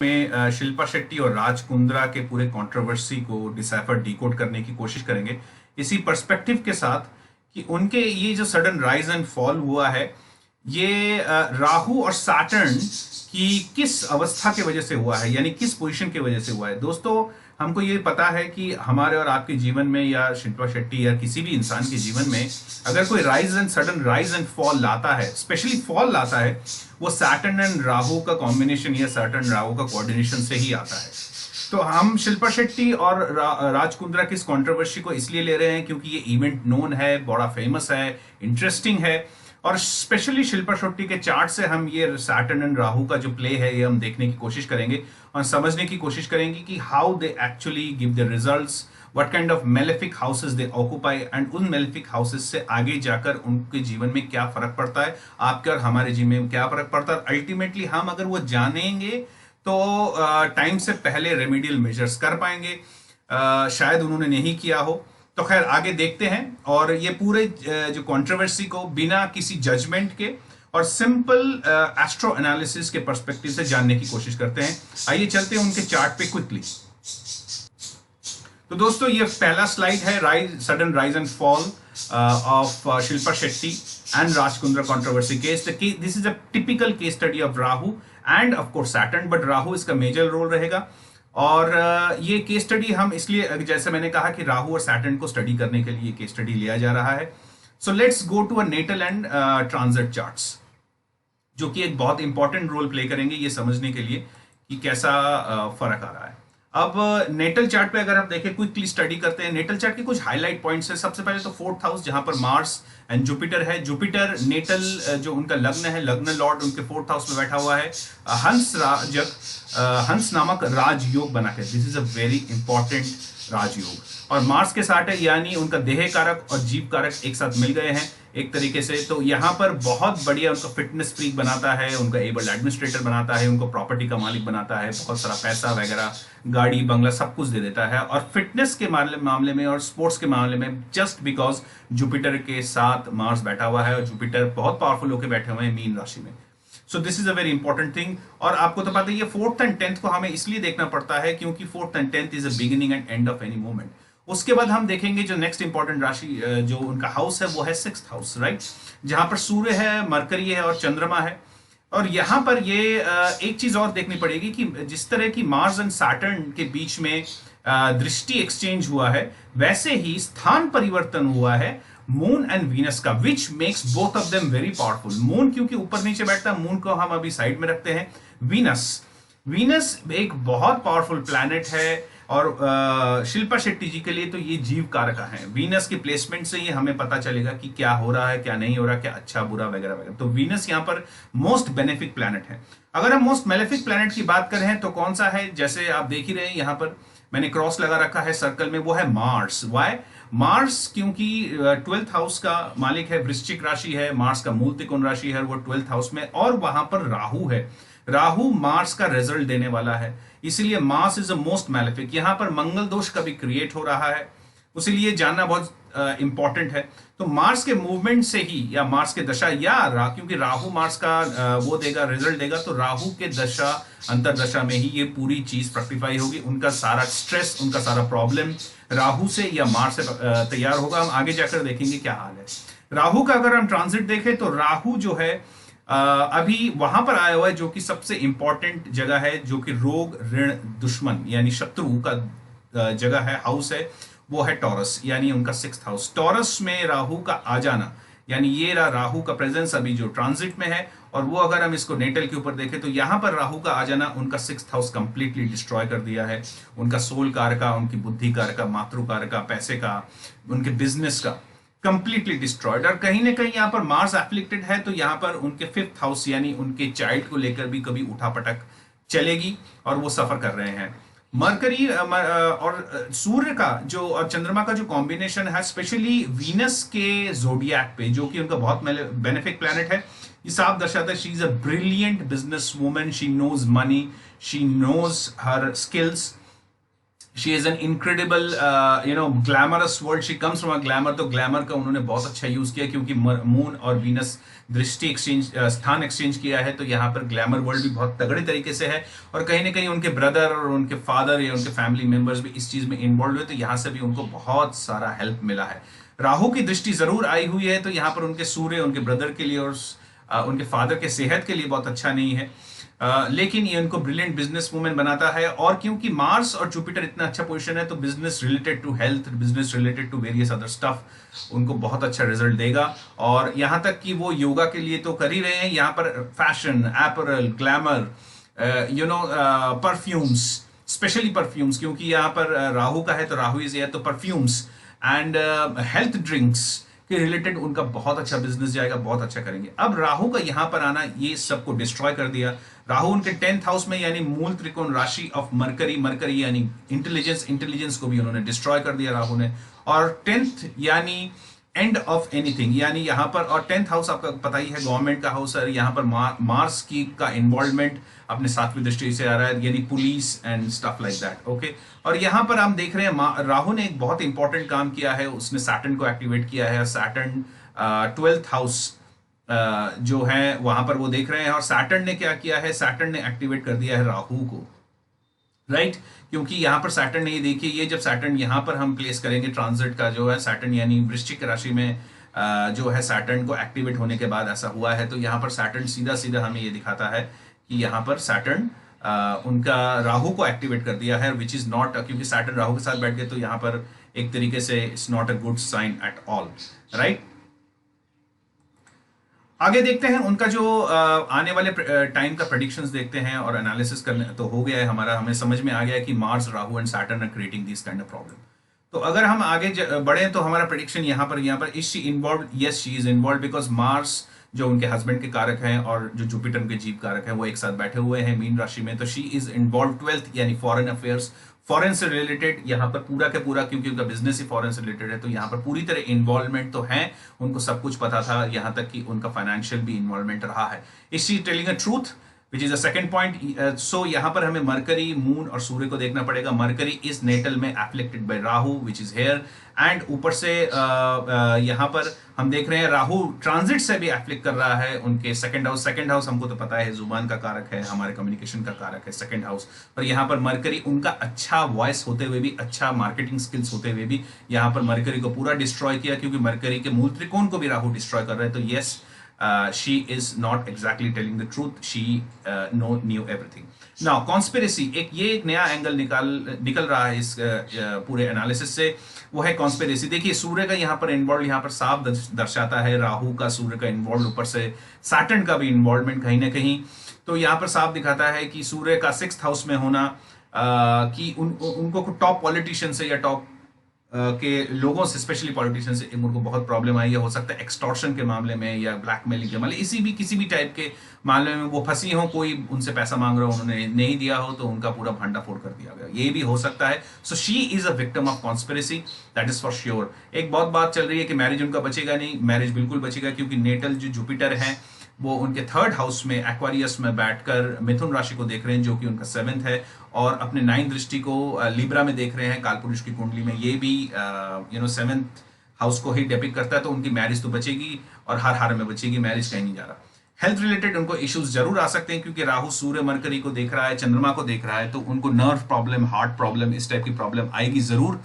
में शिल्पा शेट्टी और राज कुंद्रा के पूरे कंट्रोवर्सी को डिसाइफर डिकोड करने की कोशिश करेंगे इसी पर्सपेक्टिव के साथ कि उनके ये जो सडन राइज एंड फॉल हुआ है ये राहु और सैटर्न की किस अवस्था की वजह से हुआ है, यानी किस पोजीशन की वजह से हुआ है। दोस्तों, हमको ये पता है कि हमारे और आपके जीवन में या शिल्पा शेट्टी या किसी भी इंसान के जीवन में अगर कोई rise and sudden rise and fall लाता है, स्पेशली फॉल लाता है, वो सैटर्न एंड राहु का कॉम्बिनेशन या सैटर्न राहु का कोऑर्डिनेशन से ही आता है। तो हम शिल्पा शेट्टी और राज कुंद्रा की इस कंट्रोवर्सी को इसलिए ले रहे हैं क्योंकि ये इवेंट नोन है, बड़ा फेमस है, इंटरेस्टिंग है, और स्पेशली शिल्पा शेट्टी के चार्ट से हम ये सैटर्न एंड राहु का जो प्ले है ये हम देखने की कोशिश करेंगे और समझने की कोशिश करेंगे कि how they actually give the results, what kind of malefic houses they occupy, and उन मेलेफिक हाउसेस से आगे जाकर उनके जीवन में क्या फर्क पड़ता है, आपके और हमारे जीवन में क्या फर्क पड़ता है। अल्टीमेटली हम अगर वो जानेंगे तो टाइम से पहले रेमेडियल मेजर्स कर पाएंगे। शायद उन्होंने नहीं किया हो, तो खैर आगे देखते हैं और ये पूरे जो कंट्रोवर्सी को बिना किसी जजमेंट के और सिंपल एस्ट्रो एनालिसिस के पर्सपेक्टिव से जानने की कोशिश करते हैं। आइए चलते हैं उनके चार्ट पे क्विकली। तो दोस्तों, ये पहला स्लाइड है sudden rise and fall of Shilpa Shetty and Raj Kundra controversy case. This is a typical case study of Rahu end of course Saturn, but Rahu इसका मेजर रोल रहेगा। और ये केस स्टडी हम इसलिए, जैसे मैंने कहा कि राहु और सैटर्न को स्टडी करने के लिए केस स्टडी लिया जा रहा है। So let's go to a natal and transit charts, जो कि एक बहुत इंपॉर्टेंट रोल प्ले करेंगे ये समझने के लिए कि कैसा फर्क आ रहा है। अब नेटल चार्ट पे अगर आप देखें, क्विकली स्टडी करते हैं नेटल चार्ट के कुछ हाईलाइट पॉइंट्स है। सबसे पहले तो फोर्थ हाउस जहां पर मार्स एंड जुपिटर है। जुपिटर नेटल जो उनका लग्न है, लग्न लॉर्ड उनके फोर्थ हाउस में बैठा हुआ है। हंस नामक राजयोग बना के, this is a very important rajyog. और मार्स के साथ है, यानी उनका देह कारक और जीव कारक एक साथ मिल गए हैं एक तरीके से। तो यहाँ पर बहुत बढ़िया उनका फिटनेस फ्रीक बनाता है, उनका एबल्ड एडमिनिस्ट्रेटर बनाता है, उनको प्रॉपर्टी का मालिक बनाता है, बहुत सारा पैसा वगैरह, गाड़ी बंगला सब कुछ दे देता है। और फिटनेस के मामले में और स्पोर्ट्स के मामले में जस्ट बिकॉज जुपिटर के साथ मार्स बैठा हुआ है और जुपिटर बहुत पावरफुल होकर बैठे हुए हैं मीन राशि में। So this is a very important thing. और आपको तो पता है ये फोर्थ एंड टेंथ को हमें इसलिए देखना पड़ता है क्योंकि fourth and tenth is a beginning and end of any moment. उसके बाद हम देखेंगे जो नेक्स्ट इंपॉर्टेंट राशि जो उनका हाउस है वो है सिक्स्थ हाउस, राइट, जहां पर सूर्य है, मरकरी है और चंद्रमा है। और यहां पर ये एक चीज और देखनी पड़ेगी कि जिस तरह की मार्स एंड सैटर्न के बीच में दृष्टि एक्सचेंज हुआ है, वैसे ही स्थान परिवर्तन हुआ है मून एंड वीनस का, which makes both of them very powerful. Moon क्योंकि ऊपर नीचे बैठता है, मून को हम अभी साइड में रखते हैं। वीनस एक बहुत पावरफुल प्लैनेट है और शिल्पा शेट्टी जी के लिए तो ये जीव कारक है। वीनस के प्लेसमेंट से ये हमें पता चलेगा कि क्या हो रहा है, क्या नहीं हो रहा, क्या अच्छा बुरा वगैरह वगैरह। तो वीनस यहाँ पर मोस्ट बेनिफिक प्लैनेट है। अगर हम मोस्ट मेलेफिक प्लैनेट की बात करें तो कौन सा है, जैसे आप देख ही रहे हैं यहाँ पर मैंने क्रॉस लगा रखा है सर्कल में, वो है मार्स। Y Mars? क्योंकि 12th हाउस का मालिक है, वृश्चिक राशि है, मार्स का मूल त्रिकोण राशि है वो 12th हाउस में, और वहां पर राहु है। राहु मार्स का रिजल्ट देने वाला है, इसीलिए Mars is the most malefic. यहां पर मंगल दोष का भी क्रिएट हो रहा है, उसीलिए जानना बहुत इंपॉर्टेंट है। तो मार्स के मूवमेंट से ही या मार्स के दशा या क्योंकि राहु मार्स का वो देगा, रिजल्ट देगा, तो राहु के दशा अंतरदशा में ही ये पूरी चीज फ्रक्टिफाई होगी। उनका सारा स्ट्रेस, उनका सारा प्रॉब्लम राहु से या मार्स से तैयार होगा। हम आगे जाकर देखेंगे क्या हाल है। राहु का अगर हम ट्रांजिट देखें तो राहु जो है अभी वहां पर आया हुआ है, जो कि सबसे इंपॉर्टेंट जगह है, जो कि रोग ऋण दुश्मन यानी शत्रु का जगह है, हाउस है, वो है टॉरस, यानी उनका सिक्स्थ हाउस। टॉरस में राहु का आ जाना, यानी ये राहु का प्रेजेंस अभी जो ट्रांजिट में है, और वो अगर हम इसको नेटल के ऊपर देखें तो यहां पर राहु का आ जाना उनका सिक्स्थ हाउस कंप्लीटली डिस्ट्रॉय कर दिया है। उनका सोल कार का, उनकी बुद्धि कार का, मातृ कार का, पैसे का, उनके बिजनेस का कंप्लीटली डिस्ट्रॉयड। और कहीं ना कहीं यहाँ पर मार्स एफ्लिक्टेड है, तो यहाँ पर उनके फिफ्थ हाउस यानी उनके चाइल्ड को लेकर भी कभी उठापटक चलेगी और वो सफर कर रहे हैं। मरकरी और सूर्य का जो और चंद्रमा का जो कॉम्बिनेशन है, स्पेशली वीनस के जोडियक पे, जो कि उनका बहुत बेनिफिक प्लैनेट है, ये साफ दर्शाता है she is a brilliant business woman, she knows money, she knows her skills, she is an incredible glamorous world, she comes from a glamour. तो ग्लैमर का उन्होंने बहुत अच्छा यूज किया, क्योंकि मून और वीनस दृष्टि एक्सचेंज, स्थान एक्सचेंज किया है, तो यहाँ पर ग्लैमर वर्ल्ड भी बहुत तगड़े तरीके से है। और कहीं ना कहीं उनके ब्रदर और उनके फादर या उनके फैमिली मेंबर्स भी इस चीज में इन्वॉल्व हुए, तो यहाँ से भी उनको बहुत सारा हेल्प मिला है। राहु की दृष्टि जरूर आई हुई है, तो यहाँ पर उनके सूर्य उनके ब्रदर के लिए और उनके फादर के सेहत के लिए बहुत अच्छा नहीं है। लेकिन ये उनको ब्रिलियंट बिजनेस वूमेन बनाता है। और क्योंकि मार्स और जुपिटर इतना अच्छा पोजीशन है, तो business related to health, business related to various other stuff उनको बहुत अच्छा रिजल्ट देगा। और यहां तक कि वो योगा के लिए तो कर ही रहे हैं, यहाँ पर fashion, apparel, glamour, perfumes, specially perfumes, क्योंकि यहाँ पर राहु का है, तो राहु इज एयर, तो परफ्यूम्स एंड हेल्थ ड्रिंक्स के रिलेटेड उनका बहुत अच्छा बिजनेस जाएगा, बहुत अच्छा करेंगे। अब राहु का यहां पर आना ये सबको डिस्ट्रॉय कर दिया। राहु उनके 10th हाउस में, यानी मूल त्रिकोण राशि ऑफ मरकरी, मरकरी यानी इंटेलिजेंस को भी उन्होंने डिस्ट्रॉय कर दिया राहु ने। और 10th यानी एंड ऑफ एनीथिंग, यानी यहाँ पर, और 10th हाउस आपका पता ही है गवर्नमेंट का हाउस है, यहाँ पर मार्स की का इन्वॉल्वमेंट अपने 7वीं दृष्टि से आ रहा है, यानी police and stuff like that. Okay, और यहाँ पर हम देख रहे हैं राहु ने एक बहुत इंपॉर्टेंट काम किया है, उसने सैटर्न को एक्टिवेट किया है। सैटर्न 12th हाउस जो है वहां पर वो देख रहे हैं, और सैटर्न ने क्या किया है, सैटर्न ने एक्टिवेट कर दिया है राहु को, राइट। क्योंकि यहां पर सैटर्न नहीं, देखिए ये जब सैटर्न यहां पर हम प्लेस करेंगे ट्रांजिट का जो है सैटर्न, यानी वृश्चिक राशि में जो है सैटर्न को एक्टिवेट होने के बाद ऐसा हुआ है, तो यहां पर सैटर्न सीधा सीधा हमें ये दिखाता है कि यहां पर सैटर्न उनका राहु को एक्टिवेट कर दिया है, विच इज नॉट, क्योंकि सैटर्न राहु के साथ बैठ गए, तो यहां पर एक तरीके से it's not a good sign at all, right. आगे देखते हैं उनका जो आने वाले टाइम का प्रेडिक्शंस देखते हैं, और एनालिसिस करने तो हो गया है हमारा, हमें समझ में आ गया है कि Mars, Rahu and Saturn are creating this kind of problem. तो अगर हम आगे बढ़े, तो हमारा प्रेडिक्शन यहाँ पर is she involve, yes she is involve, because Mars जो उनके हस्बैंड के कारक हैं और जो जुपिटर उनके जीव कारक हैं, वो एक साथ बैठे हुए हैं मीन राशि में, तो शी इज इन्वॉल्व 12th यानी फॉरेन अफेयर्स, फॉरेन से रिलेटेड यहाँ पर पूरा के पूरा, क्योंकि उनका बिजनेस ही फॉरेन से रिलेटेड है, तो यहाँ पर पूरी तरह इन्वॉल्वमेंट तो है, उनको सब कुछ पता था, यहाँ तक कि उनका फाइनेंशियल भी इन्वॉल्वमेंट रहा है। Is she telling a truth, which is the second point. So यहाँ पर हमें मरकरी, मून और सूर्य को देखना पड़ेगा। मरकरी इज नेटल में afflicted by Rahu, which is here, and ऊपर से यहाँ पर हम देख रहे हैं राहु ट्रांजिट से भी एफ्लिक्ट कर रहा है उनके सेकंड हाउस। सेकंड हाउस हमको तो पता है जुबान का कारक है, हमारे कम्युनिकेशन का कारक है सेकंड हाउस, और यहाँ पर मरकरी उनका अच्छा वॉइस होते हुए भी, अच्छा मार्केटिंग स्किल्स होते हुए भी, यहाँ पर मरकरी को पूरा डिस्ट्रॉय किया, क्योंकि मरकरी के मूल त्रिकोण को भी राहु डिस्ट्रॉय कर रहे हैं। तो yes, she is not exactly telling the truth, she knew everything. Now conspiracy, एक नया एंगल निकल रहा है इस पूरे एनालिसिस से, वो है कॉन्स्पिरेसी। देखिए सूर्य का यहाँ पर इन्वॉल्व, यहाँ पर साफ दर्शाता है राहु का, सूर्य का इन्वॉल्व, ऊपर से सैटर्न का भी इन्वॉल्वमेंट कहीं ना कहीं, तो यहाँ पर साफ दिखाता है कि सूर्य का 6th हाउस में होना, कि उनको टॉप पॉलिटिशियन से या टॉप के लोगों से, स्पेशली पॉलिटिशियन से उनको बहुत प्रॉब्लम आई है। हो सकता है एक्सटॉर्शन के मामले में या ब्लैकमेलिंग के मामले, किसी भी टाइप के मामले में वो फंसी हो, कोई उनसे पैसा मांग रहा हो, उन्होंने नहीं दिया हो, तो उनका पूरा भांडा फोड़ कर दिया गया, ये भी हो सकता है। So she is a victim of conspiracy, that is for sure. एक बहुत बात चल रही है कि मैरिज उनका बचेगा नहीं, मैरिज बिल्कुल बचेगा, क्योंकि नेटल जो जुपिटर है वो उनके 3rd हाउस में एक्वारियस में बैठकर मिथुन राशि को देख रहे हैं, जो कि उनका 7th है, और अपने 9th दृष्टि को लिब्रा में देख रहे हैं, कालपुरुष की कुंडली में, ये भी 7th हाउस को ही डेपिक्ट करता है। तो उनकी मैरिज तो बचेगी, और हर हाल में बचेगी, मैरिज कहीं नहीं जा रहा। हेल्थ रिलेटेड उनको इश्यूज जरूर आ सकते हैं, क्योंकि राहु सूर्य मरकरी को देख रहा है, चंद्रमा को देख रहा है, तो उनको नर्व प्रॉब्लम, हार्ट प्रॉब्लम, इस टाइप की प्रॉब्लम आएगी जरूर।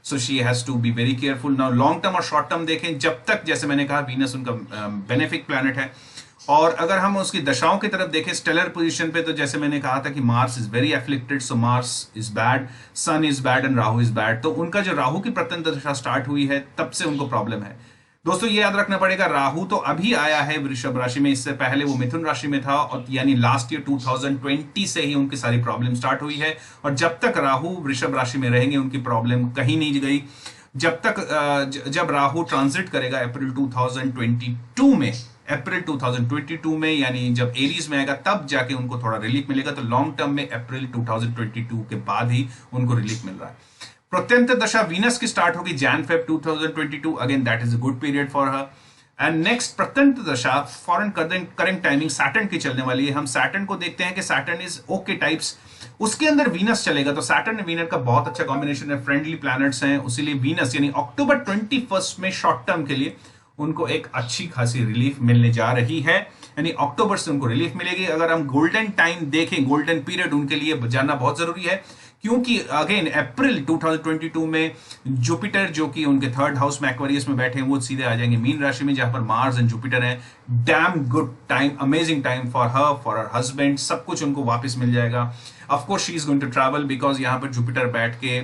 So she has to be very careful. Now long term और शॉर्ट टर्म देखें, जब तक, जैसे मैंने कहा, वीनस उनका बेनिफिक प्लैनेट है, और अगर हम उसकी दशाओं की तरफ देखें स्टेलर पोजीशन पे, तो जैसे मैंने कहा था कि Mars is very afflicted, so Mars is bad, sun is bad and Rahu is bad. तो उनका जो राहु की प्रत्यंत दशा स्टार्ट हुई है, तब से उनको प्रॉब्लम है। दोस्तों ये याद रखना पड़ेगा, राहु तो अभी आया है वृषभ राशि में, इससे पहले वो मिथुन राशि में था, और यानी लास्ट ईयर 2020 से ही उनकी सारी प्रॉब्लम स्टार्ट हुई है, और जब तक राहु वृषभ राशि में रहेंगे उनकी प्रॉब्लम कहीं नहीं गई। जब तक जब राहु ट्रांजिट करेगा अप्रैल 2022 में, यानी जब एरीज में आएगा, तब जाके उनको थोड़ा रिलीफ मिलेगा। तो लॉन्ग टर्म में अप्रैल 2022 के बाद ही उनको रिलीफ मिल रहा है। प्रत्यंत दशा वीनस की स्टार्ट होगी Jan-Feb 2022, again that is a good period for her. And next प्रत्यंत दशा फॉरेन करंट टाइमिंग सैटर्न की चलने वाली है। हम सैटर्न को देखते हैं कि सैटर्न इज ओके टाइप्स, उसके अंदर वीनस चलेगा, तो सैटर्न और वीनस का बहुत अच्छा कॉम्बिनेशन है, फ्रेंडली प्लैनेट्स हैं, उसीलिए वीनस यानी अक्टूबर 21 में शॉर्ट टर्म के लिए उनको एक अच्छी खासी रिलीफ मिलने जा रही है, यानी अक्टूबर से उनको रिलीफ मिलेगी। अगर हम गोल्डन टाइम देखें, गोल्डन पीरियड उनके लिए जानना बहुत जरूरी है, क्योंकि अगेन अप्रैल 2022 में जुपिटर जो कि उनके थर्ड हाउस में एक्वेरियस में बैठे हैं, वो सीधे आ जाएंगे मीन राशि में, जहां पर मार्स एंड जुपिटर है। Damn good time, amazing time for her husband, सब कुछ उनको वापस मिल जाएगा। Of course she is going to travel, because यहां पर जुपिटर बैठ के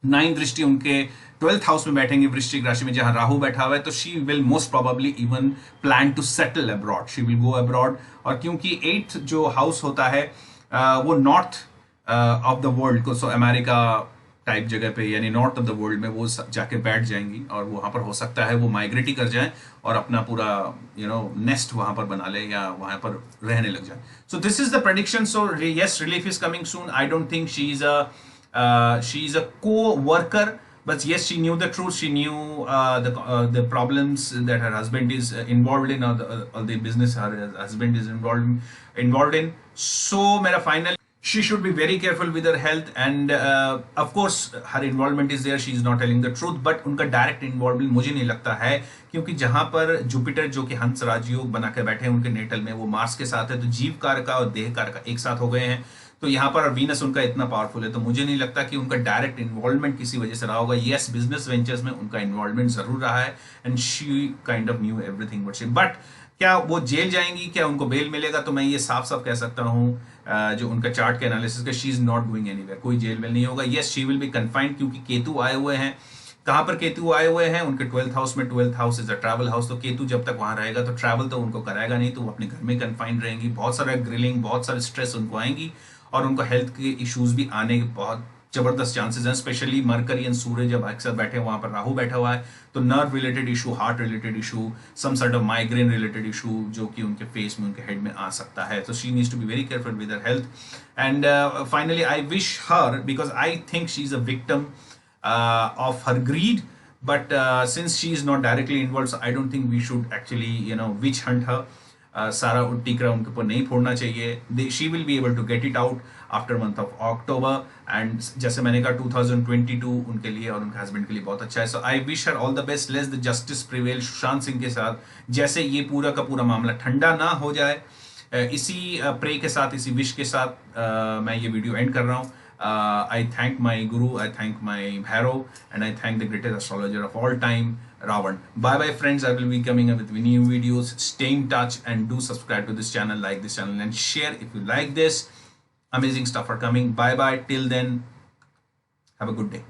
9 दृष्टि उनके 12th हाउस में बैठेंगे वृश्चिक राशि में, जहां राहु बैठा हुआ है, तो she will most probably even plan to settle abroad, she will go abroad. और क्योंकि 8th जो हाउस होता है वो नॉर्थ ऑफ द वर्ल्ड को, सो अमेरिका टाइप जगह पे यानी नॉर्थ ऑफ द वर्ल्ड में वो जाके बैठ जाएंगी, और वहां पर हो सकता है वो माइग्रेट ही कर जाए और अपना पूरा नेस्ट वहां पर बना ले या वहां पर रहने लग जाए। So this is the prediction. So yes, relief is coming soon. I don't think she is a co-worker, but yes, she knew the truth. She knew the problems that her husband is involved in, or the business her husband is involved in. So mera final, she should be very careful with her health, and of course her involvement is there, she is not telling the truth, but उनका direct involvement मुझे नहीं लगता है, क्योंकि जहां पर Jupiter जो कि हंस राजयोग बना के बैठे हैं उनके नेटल में, वो मार्स के साथ है, तो जीव कारक और देह कारक एक साथ हो गए हैं। तो यहाँ पर वीनस उनका इतना पावरफुल है, तो मुझे नहीं लगता कि उनका डायरेक्ट इन्वॉल्वमेंट किसी वजह से रहा होगा। यस, बिजनेस वेंचर्स में उनका इन्वॉल्वमेंट जरूर रहा है, and she kind of new everything but क्या वो जेल जाएंगी, क्या उनको बेल मिलेगा? तो मैं ये साफ साफ कह सकता हूँ जो उनका चार्ट के एनालिसिस का, she is not going anywhere, कोई जेल वेल नहीं होगा। Yes, she will B confined, क्योंकि केतु आए हुए हैं। कहां पर केतु आए हुए हैं? उनके 12th हाउस में। 12th house is a travel house, तो केतु जब तक वहां रहेगा तो ट्रैवल तो उनको कराएगा नहीं, तो वो अपने घर में कन्फाइंड रहेंगी। बहुत सारा ग्रिलिंग, बहुत सारे स्ट्रेस उनको आएंगी, और उनको हेल्थ के इश्यूज भी आने के बहुत जबरदस्त चांसेस हैं। स्पेशली मरकरी एंड सूर्य जब एक साथ बैठे, वहां पर राहु बैठा हुआ है, तो nerve related issue, heart related issue, some sort of migraine related issue जो कि उनके फेस में, उनके हेड में आ सकता है। तो she needs to be very careful with her health. And finally I wish her, because I think she is a victim of her greed, but since she is not directly involved, so I don't think we should actually witch hunt her. सारा टीकरा उनके ऊपर नहीं फोड़ना चाहिए। She will be able to get it out after month of October, and जैसे मैंने कहा 2022 उनके लिए और उनके हस्बैंड के लिए बहुत अच्छा है। So I wish her all the best, let's the justice prevail Sushant Singh के साथ, जैसे ये पूरा का पूरा मामला ठंडा ना हो जाए। इसी प्रे के साथ, इसी विश के साथ मैं ये वीडियो एंड कर रहा हूँ। I thank my guru, I thank my Bhairav, and I thank the greatest astrologer of all time, Ravan. Bye bye friends, I will be coming up with new videos. Stay in touch and do subscribe to this channel, like this channel and share if you like this. Amazing stuff are coming. Bye bye, till then, have a good day.